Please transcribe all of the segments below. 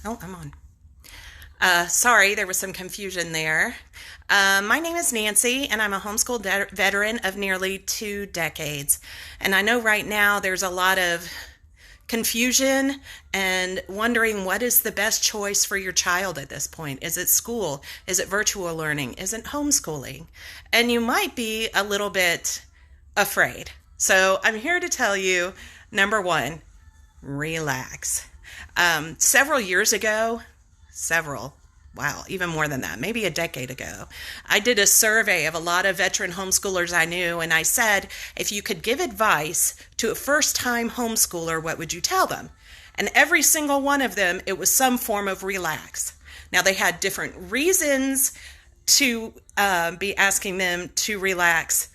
Oh, I'm on. Sorry, there was some confusion there. My name is Nancy, and I'm a homeschool veteran of nearly 2 decades. And I know right now there's a lot of confusion and wondering what is the best choice for your child at this point. Is it school? Is it virtual learning? Is it homeschooling? And you might be a little bit afraid. So I'm here to tell you number one, relax. Several years ago, wow, even more than that, maybe a decade ago, I did a survey of a lot of veteran homeschoolers I knew, and I said, if you could give advice to a first time homeschooler, what would you tell them? And every single one of them, it was some form of relax. Now, they had different reasons to be asking them to relax,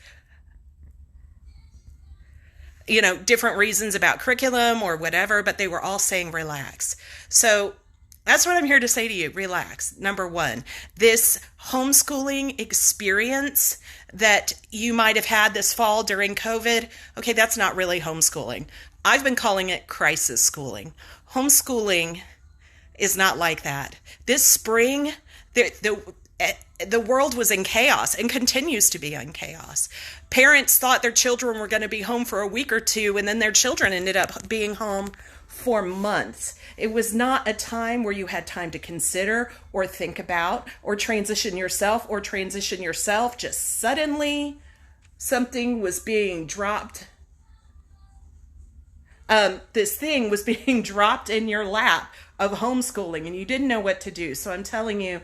different reasons about curriculum or whatever, but they were all saying relax. So that's what I'm here to say to you. Relax. Number one, this homeschooling experience that you might have had this fall during COVID, okay, that's not really homeschooling. I've been calling it crisis schooling. Homeschooling is not like that. This spring, the world was in chaos and continues to be in chaos. Parents thought their children were going to be home for a week or two, and then their children ended up being home for months. It was not a time where you had time to consider or think about or transition yourself. Just suddenly something was being dropped. This thing was being dropped in your lap of homeschooling, and you didn't know what to do. So I'm telling you,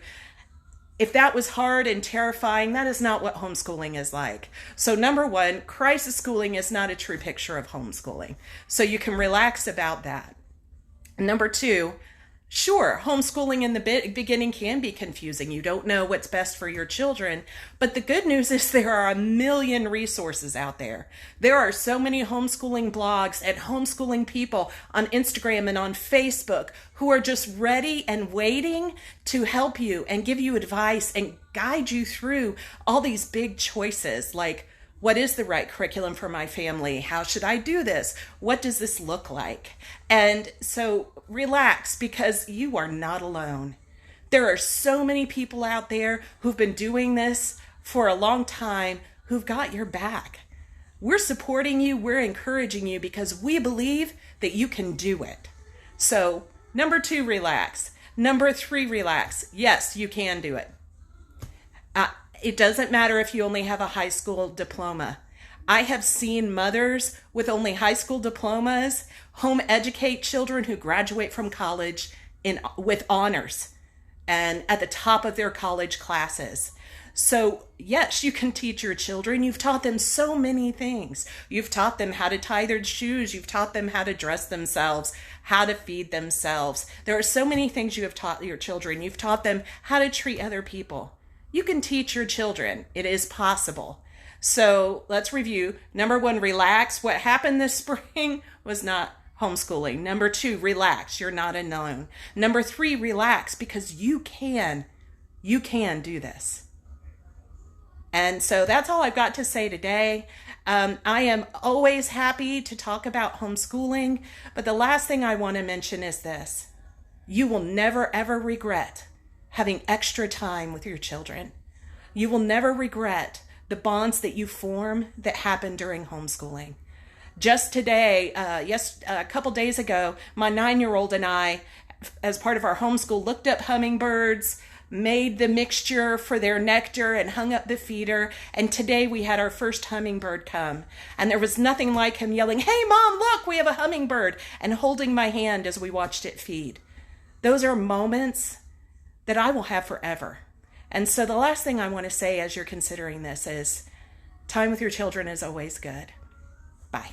if that was hard and terrifying, that is not what homeschooling is like. So number one, crisis schooling is not a true picture of homeschooling. So you can relax about that. Number two, sure, homeschooling in the beginning can be confusing. You don't know what's best for your children. But the good news is there are a million resources out there. There are so many homeschooling blogs and homeschooling people on Instagram and on Facebook who are just ready and waiting to help you and give you advice and guide you through all these big choices like, what is the right curriculum for my family? How should I do this? What does this look like? And so relax, because you are not alone. There are so many people out there who've been doing this for a long time who've got your back. We're supporting you. We're encouraging you because we believe that you can do it. So number two, relax. Number three, relax. Yes, you can do it. It doesn't matter if you only have a high school diploma. I have seen mothers with only high school diplomas home educate children who graduate from college with honors and at the top of their college classes. So yes, you can teach your children. You've taught them so many things. You've taught them how to tie their shoes. You've taught them how to dress themselves, how to feed themselves. There are so many things you have taught your children. You've taught them how to treat other people. You can teach your children. It is possible. So let's review. Number one, relax. What happened this spring was not homeschooling. Number two, relax. You're not alone. Number three, relax, because you can do this. And so that's all I've got to say today. I am always happy to talk about homeschooling, but the last thing I want to mention is this. You will never, ever regret having extra time with your children. You will never regret the bonds that you form that happen during homeschooling. Just today, a couple days ago, my 9-year-old and I, as part of our homeschool, looked up hummingbirds, made the mixture for their nectar, and hung up the feeder. And today we had our first hummingbird come. And there was nothing like him yelling, "Hey, Mom, look, we have a hummingbird," and holding my hand as we watched it feed. Those are moments that I will have forever. And so the last thing I want to say as you're considering this is time with your children is always good. Bye.